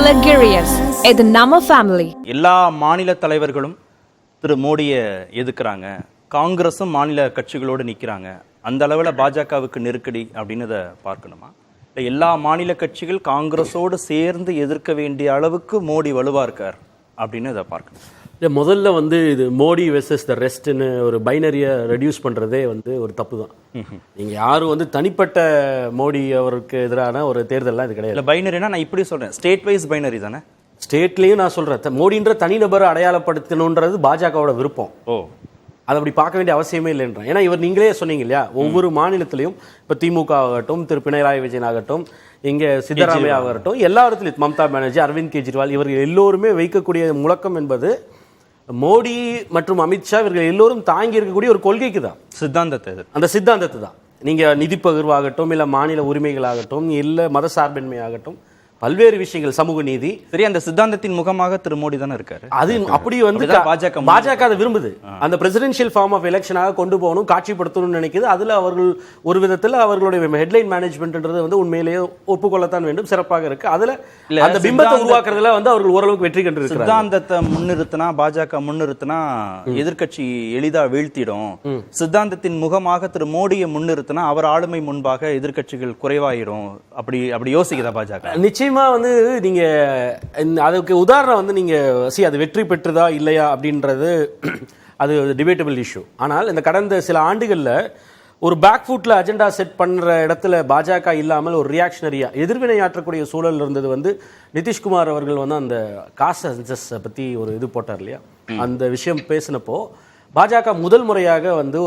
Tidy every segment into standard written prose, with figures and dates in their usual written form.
Luxurious. இது நம்ம family. எல்லா மாநில தலைவர்களும் திரு மோடியை எதிர்க்கிறாங்க. காங்கிரஸும் மாநில கட்சிகளோடு நிற்கிறாங்க. அந்த அளவில் பாஜகவுக்கு நெருக்கடி அப்படின்னு இதை பார்க்கணுமா? இல்லை எல்லா மாநில கட்சிகள் காங்கிரஸோடு சேர்ந்து எதிர்க்க வேண்டிய அளவுக்கு மோடி வலுவா இருக்கார் அப்படின்னு இதை பார்க்கணும். இல்லை, முதல்ல வந்து இது மோடி வெர்சஸ் த ரெஸ்ட்னு ஒரு பைனரியை ரெடியூஸ் பண்ணுறதே வந்து ஒரு தப்பு தான். நீங்கள் யாரும் வந்து தனிப்பட்ட மோடி அவருக்கு எதிரான ஒரு தேர்தல்லாம் இது கிடையாது. இல்லை, பைனரினா நான் இப்படி சொல்கிறேன், ஸ்டேட் வைஸ் பைனரி தானே. ஸ்டேட்லேயும் நான் சொல்கிறேன், மோடின்ற தனிநபரை அடையாளப்படுத்தணுன்றது பாஜகவோட விருப்பம். அதை அப்படி பார்க்க வேண்டிய அவசியமே இல்லைன்றான். ஏன்னா இவர் நீங்களே சொன்னீங்க இல்லையா, ஒவ்வொரு மாநிலத்திலையும் இப்போ திமுக ஆகட்டும், திரு பினராயி விஜயன் ஆகட்டும், இங்கே சித்தராமையா ஆகட்டும், எல்லா இடத்துலையும் மம்தா பானர்ஜி, அரவிந்த் கெஜ்ரிவால், இவர்கள் எல்லோருமே வைக்கக்கூடிய முழக்கம் என்பது மோடி மற்றும் அமித்ஷா இவர்கள் எல்லோரும் தாங்கி இருக்கக்கூடிய ஒரு கொள்கைக்கு தான், சித்தாந்தத்தை. அந்த சித்தாந்தத்தை தான். நீங்கள் நிதி பகிர்வாகட்டும், இல்லை மாநில உரிமைகளாகட்டும், இல்லை மத சார்பின்மை ஆகட்டும், பல்வேறு விஷயங்கள், சமூக நீதி, சரி, அந்த சித்தாந்தத்தின் முகமாக திரு மோடி தானே இருக்காரு. அது அப்படி வந்து பாஜக அதை விரும்புது. அந்த பிரசிடென்ஷியல் ஃபார்ம் ஆஃப் எலெக்ஷனாக கொண்டு போகணும், காட்சிப்படுத்தணும்னு நினைக்குது. அதுல அவர்கள் ஒரு விதத்தில் அவர்களுடைய ஹெட்லைன் மேனேஜ்மெண்ட்ன்றது வந்து உண்மையிலேயே ஒப்புக்கொள்ளத்தான் வேண்டும், சிறப்பாக இருக்கு. அதுல அந்த பிம்பத்தை உருவாக்குறதுல வந்து அவர்கள் ஓரளவுக்கு வெற்றி கண்டு இருக்காங்க. சித்தாந்தத்தை முன்னிறுத்தினா, பாஜக முன்னிறுத்தினா எதிர்கட்சி எளிதா வீழ்த்திடும். சித்தாந்தத்தின் முகமாக திரு மோடியை முன்னிறுத்தினா அவர் ஆளுமை முன்பாக எதிர்கட்சிகள் குறைவாயிடும். அப்படி யோசிக்குதா பாஜக? நிச்சயமா வந்து நீங்க அதுக்கு உதாரணம் வந்து நீங்க அது வெற்றி பெற்றதா இல்லையா அப்படின்றது அது டிபேட்டபிள் இஷ்யூ. ஆனால் இந்த கடந்த சில ஆண்டுகளில் ஒரு பேக் ஃபுட்ல அஜெண்டா செட் பண்ற இடத்துல பாஜக இல்லாமல் ஒரு ரியாக்ஷனரியா எதிர்வினையாற்றக்கூடிய சூழல் இருந்தது. வந்து நிதிஷ்குமார் அவர்கள் வந்து அந்த காஸ்ட் சென்சஸ் பத்தி ஒரு இது போட்டார் இல்லையா, அந்த விஷயம் பேசினப்போ பாஜக முதல் முறையாக வந்து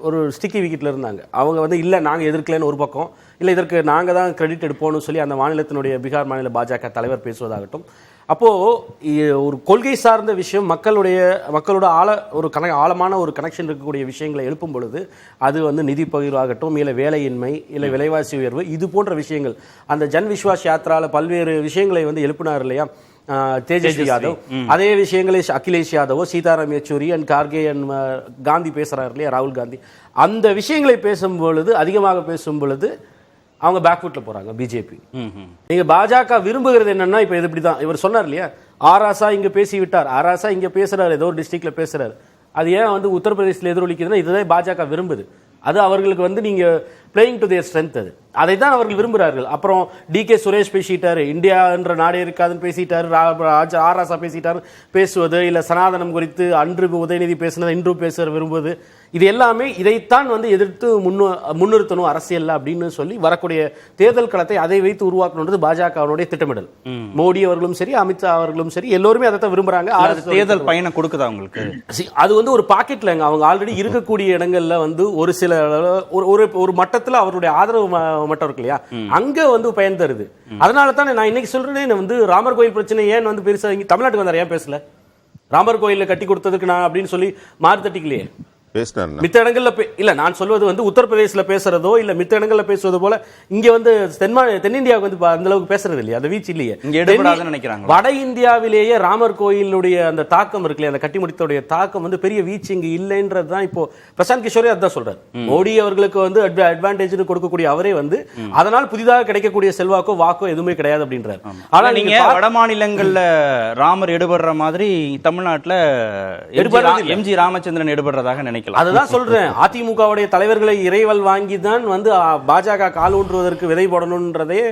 ஒரு ஸ்டிக்கி விக்கெட்ல இருந்தாங்க. அவங்க வந்து இல்லை நாங்கள் எதிர்க்கலன்னு ஒரு பக்கம், இல்லை இதற்கு நாங்கள் தான் கிரெடிட் எடுப்போம்னு சொல்லி அந்த மாநிலத்தினுடைய பீகார் மாநில பாஜக தலைவர் பேசுவதாகட்டும். அப்போது ஒரு கொள்கை சார்ந்த விஷயம், மக்களோட ஆழமான ஒரு கனெக்ஷன் இருக்கக்கூடிய விஷயங்களை எழுப்பும் பொழுது அது வந்து நிதி பகிர்வாகட்டும், இல்லை வேலையின்மை, இல்லை விலைவாசி உயர்வு, இது போன்ற விஷயங்கள் அந்த ஜன் விஸ்வாஸ் யாத்ரால பல்வேறு விஷயங்களை வந்து எழுப்பினார் இல்லையா தேஜஸ்வி யாதவ். அதே விஷயங்களை அகிலேஷ் யாதவோ, சீதாராம் யெச்சூரி அண்ட் கார்கே அண்ட் காந்தி பேசுறாரு இல்லையா, ராகுல் காந்தி, அந்த விஷயங்களை பேசும் பொழுது, அதிகமாக பேசும் பொழுது அவங்க பேக்ஃபுட்ல போறாங்க பிஜேபி. நீங்க பாஜக விரும்புகிறது என்னன்னா, இப்ப இது இப்படிதான் இவர் சொன்னார் இல்லையா, ஆராசா இங்க பேசி விட்டார், ஆராசா இங்க பேசுறாரு, ஏதோ ஒரு டிஸ்ட்ரிக்ட்ல பேசுறாரு. அது ஏன் வந்து உத்தரப்பிரதேசத்தில் எதிரொலிக்குதுன்னா இதுதான் பாஜக விரும்புது. அது அவர்களுக்கு வந்து நீங்க பிளேயிங் டு தேர் ஸ்ட்ரென்த், அதை தான் அவர்கள் விரும்புகிறார்கள். அப்புறம் டிகே சுரேஷ் பேசிட்டாரு, இந்தியா என்ற நாடே இருக்காதுன்னு பேசிட்டாரு, ஆராசா பேசிட்டாரு பேசுவது, இல்லை சனாதனம் குறித்து அன்று உதயநிதி பேசினது இன்றும் பேச விரும்புவது, இது எல்லாமே இதைத்தான் வந்து எதிர்த்து முன்னிறுத்தணும் அரசியல் அப்படின்னு சொல்லி வரக்கூடிய தேர்தல் களத்தை அதை வைத்து உருவாக்கணுன்றது பாஜகவுடைய திட்டமிடல். மோடி அவர்களும் சரி, அமித்ஷா அவர்களும் சரி, எல்லோருமே அதை தான் விரும்புறாங்க. தேர்தல் பயணம் கொடுக்குதா அவங்களுக்கு? அது வந்து ஒரு பாக்கெட்ல அவங்க ஆல்ரெடி இருக்கக்கூடிய இடங்கள்ல வந்து ஒரு சில ஒரு மட்டத்தில் அவருடைய ஆதரவு மட்டும் இருக்கு இல்லையா, அங்க வந்து பயன் தருது. அதனால தான் நான் இன்னைக்கு சொல்றேன், வந்து ராமர் கோயில் பிரச்சனை ஏன் வந்து பெருசா இங்க தமிழ்நாட்டுக்கு வந்தார், ஏன் பேசல? ராமர் கோயில கட்டி கொடுத்ததுக்கு நான் அப்படின்னு சொல்லி மாறு தட்டிக்கலையே. மித்த இடங்கள்ல இல்ல, நான் சொல்வது வந்து உத்தரப்பிரதேசல பேசுறதோ இல்ல மித்த இடங்கள்ல பேசுவது போல இங்க வந்து தென்னிந்தியாவுக்கு வந்து அந்த அளவுக்கு பேசுறது இல்லையா, அந்த வீச்சு இல்லையே. நினைக்கிறாங்க வட இந்தியாவிலேயே ராமர் கோயிலுடைய அந்த தாக்கம் இருக்கு, அந்த கட்டி முடித்தோடைய தாக்கம் வந்து பெரிய வீச்சு இங்க இல்லைன்றதுதான் இப்போ பிரசாந்த் கிஷோரே அதான் சொல்றாரு. மோடி அவர்களுக்கு வந்து அட்வான்டேஜ் கொடுக்கக்கூடிய அவரே வந்து அதனால் புதிதாக கிடைக்கக்கூடிய செல்வாக்கோ வாக்கோ எதுவுமே கிடையாது அப்படின்றாரு. ஆனா நீங்க வட மாநிலங்கள்ல ராமர் எடுபடுற மாதிரி தமிழ்நாட்டுல எம்ஜி ராமச்சந்திரன் எடுபடுறதாக நினைக்கிறேன். அதுதான் சொல்றேன், அதிமுகவுடைய தலைவர்களை இறைவல் வாங்கி தான் வந்து பாஜக கால் ஊன்றுவதற்கு விதை போடணும்ன்றதே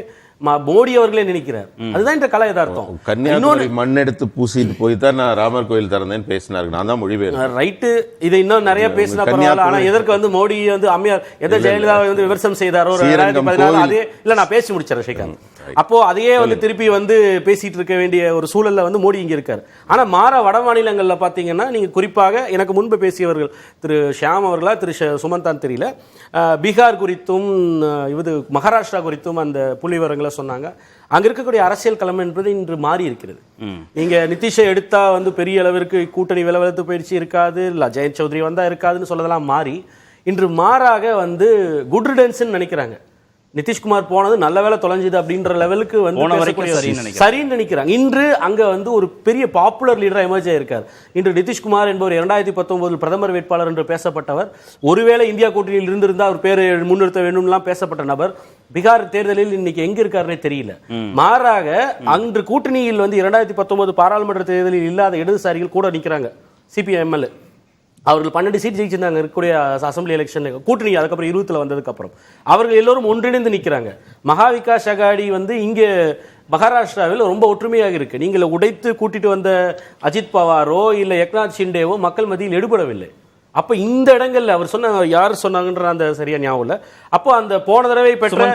மோடி அவர்களே நினைக்கிறார். அதுதான் இந்த கலை யதார்த்தம். கன்னியாகுமரி மண் எடுத்து பூசிட்டு போய் தான் நான் ராமர் கோயில் திறந்தேன்னு பேசினாரு. நான் தான் மொழிபெயர்ப்பு ரைட்டு. இதை இன்னும் நிறைய பேசினா பரவாயில்ல. ஆனா எதற்கு வந்து மோடி வந்து அம்மையார் எதை ஜெயலலிதாவை வந்து விமர்சனம் செய்தாரோ 2014 அதே இல்ல, நான் பேசி முடிச்சேன் ஸ்ரீகாந்த். அப்போ அதையே வந்து திருப்பி வந்து பேசிட்டு இருக்க வேண்டிய ஒரு சூழல்ல வந்து மோடி இங்க இருக்காரு. ஆனா வட மாநிலங்கள்ல பாத்தீங்கன்னா, நீங்க குறிப்பாக எனக்கு முன்பு பேசியவர்கள் திரு ஷியாம் அவர்களா திரு சுமந்தான் தெரியல, பீகார் குறித்தும் இது மகாராஷ்டிரா குறித்தும் அந்த புள்ளிவரங்களை சொன்னாங்க. அங்க இருக்கக்கூடிய அரசியல் களம் என்பது இன்று மாறி இருக்கிறது. நீங்க நிதிஷை எடுத்தா வந்து பெரிய அளவிற்கு கூட்டணி விலவலத்து பயிற்சி இருக்காது, இல்ல ஜெயந்த் சௌத்ரி வந்தா இருக்காதுன்னு சொல்லதெல்லாம் மாறி இன்று மாறாக வந்து குட் ரிடன்ஸ் நினைக்கிறாங்க. நிதிஷ்குமார் போனது நல்ல வேலை தொலைஞ்சது அப்படின்ற லெவலுக்கு வந்து போன வரைக்கும் பேசக்கூடிய சரின்னு நினைக்கிறாங்க. இன்று அங்க வந்து ஒரு பெரிய பாப்புலர் லீடரா எமர்ஜ் ஆயிருக்கார். இன்று நிதிஷ்குமார் என்பவர் 2019 பிரதமர் வேட்பாளர் என்று பேசப்பட்டவர், ஒருவேளை இந்தியா கூட்டணியில் இருந்திருந்தா அவர் பேரை முன்னிறுத்த வேண்டும்லாம் பேசப்பட்ட நபர் பீகார் தேர்தலில் இன்னைக்கு எங்க இருக்காருன்னே தெரியல. மாறாக அன்று கூட்டணியில் வந்து 2019 பாராளுமன்ற தேர்தலில் இல்லாத இடதுசாரிகள் கூட நிக்கிறாங்க. சிபிஎம்எல் அவர்கள் 12 சீட் ஜெயிச்சிருந்தாங்க இருக்கக்கூடிய அசம்பிளி எலெக்ஷன் கூட்டணி, அதுக்கப்புறம் 20 வந்ததுக்கு அப்புறம் அவர்கள் எல்லோரும் ஒன்றிணைந்து நிற்கிறாங்க. மகா விகாஸ் அகாடி வந்து இங்கே மகாராஷ்டிராவில் ரொம்ப ஒற்றுமையாக இருக்கு. நீங்கள் உடைத்து கூட்டிட்டு வந்த அஜித் பவாரோ இல்ல ஏக்நாத் ஷிண்டேவோ மக்கள் மத்தியில் எடுபடவில்லை. அப்ப இந்த இடங்கள்ல அவர் சொன்ன யார் சொன்னாங்கன்ற அந்த சரியா ஞாபகம் இல்ல. அப்போ அந்த போன தடவை பெற்ற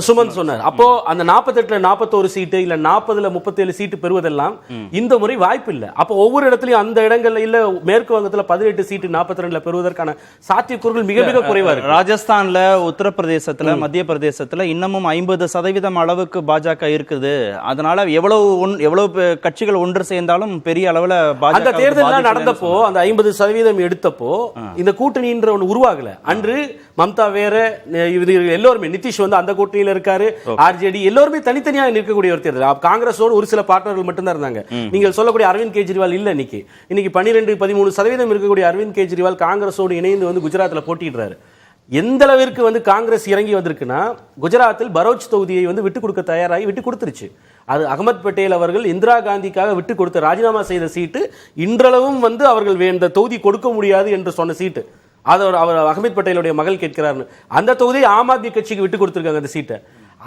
சுமன் சொன்னார். அப்போ அந்த 48ல 41 சீட்டு இல்ல 40ல 37 சீட்டு பெறுவதெல்லாம் இந்த முறை வாய்ப்பு இல்ல. அப்போ ஒவ்வொரு இடத்துலயும் அந்த இடங்கள்ல இல்ல மேற்கு வங்கத்துல 18 சீட்டு 42ல பெறுவதற்கான சாத்தியக்கூறுகள் மிக மிக குறைவா இருக்கு. ராஜஸ்தான்ல, உத்தரப்பிரதேசத்துல, மத்திய பிரதேசத்துல இன்னமும் 50% அளவுக்கு பாஜக இருக்குது. அதனால எவ்வளவு கட்சிகள் ஒன்று சேர்ந்தாலும் பெரிய அளவுல அந்த தேர்தல் நடந்தப்போ அந்த 50% எடுத்தப்போ இந்த கூட்டணின்ற ஒன்று உருவாகல. அன்று மம்தா வேற, எல்லோருமே நிதிஷ் வந்து அந்த கூட்டணியில இருக்காரு, ஆர்ஜேடி எல்லோருமே தனித்தனியாக நிற்கக்கூடிய ஒரு தேர்தல். காங்கிரஸோடு ஒரு சில பார்ட்னர்கள் மட்டும் தான் இருந்தாங்க. நீங்கள் சொல்லக்கூடிய அரவிந்த் கெஜ்ரிவால் இல்ல. இன்னைக்கு 12-13% இருக்கக்கூடிய அரவிந்த் கெஜ்ரிவால் காங்கிரஸோடு இணைந்து வந்து குஜராத்ல போட்டிடுறாரு. எந்த அளவிற்கு வந்து காங்கிரஸ் இறங்கி வந்திருக்குன்னா, குஜராத்தில் பரோச் தொகுதியை வந்து விட்டு கொடுக்க தயாராகி விட்டு கொடுத்துருச்சு. அது அகமது பட்டேல் அவர்கள் இந்திரா காந்திக்காக விட்டு கொடுத்த ராஜினாமா செய்த சீட்டு இன்றளவும் வந்து அவர்கள் இந்த தொகுதி கொடுக்க முடியாது என்று சொன்ன சீட்டு. அதை அவர் அகமது பட்டேலுடைய மகள் கேட்கிறார். அந்த தொகுதியை ஆம் ஆத்மி கட்சிக்கு விட்டு கொடுத்திருக்காங்க அந்த சீட்டை.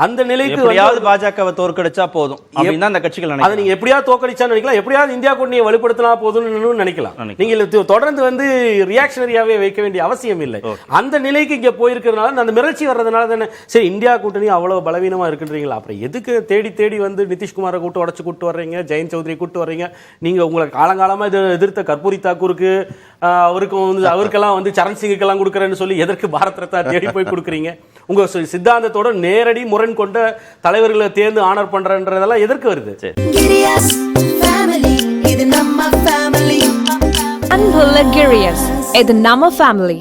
அந்த நிலைக்கு பாஜகவை தோற்கடிச்சா போதும் அப்படின்னு அந்த கட்சிகள் அதை நீங்க எப்படியாவது தோற்கடிச்சா நினைக்கலாம், எப்படியாவது இந்தியா கூட்டணியை வலுப்படுத்தினா போதும்னு நினைக்கலாம். நீங்க தொடர்ந்து வந்து ரியாக்ஷனரியாவே வைக்க வேண்டிய அவசியம் இல்லை. அந்த நிலைக்கு இங்க போயிருக்கிறதுனால அந்த மிரட்சி வர்றதுனால தானே சரி இந்தியா கூட்டணி அவ்வளவு பலவீனமா இருக்குன்றீங்களா? அப்புறம் எதுக்கு தேடி தேடி வந்து நிதிஷ்குமாரை கூட்டு வர்றீங்க, ஜெயந்த் சௌத்ரி கூட்டு வர்றீங்க? நீங்க உங்களுக்கு காலங்காலமா எதிர்த்த கர்பூரி தாக்கூருக்கு அவருக்கெல்லாம் வந்து சரண் சிங்குக்கெல்லாம் கொடுக்குறேன்னு சொல்லி எதற்கு பாரத் ரத்னா தேடி போய் கொடுக்குறீங்க? உங்க சித்தாந்தத்தோட நேரடி முரண் கொண்ட தலைவர்களை தேர்ந்து ஆனர் பண்றன்றதெல்லாம் எதற்கு வருது? அன்புள்ள கிரியஸ், இது நம்ம ஃபேமிலி.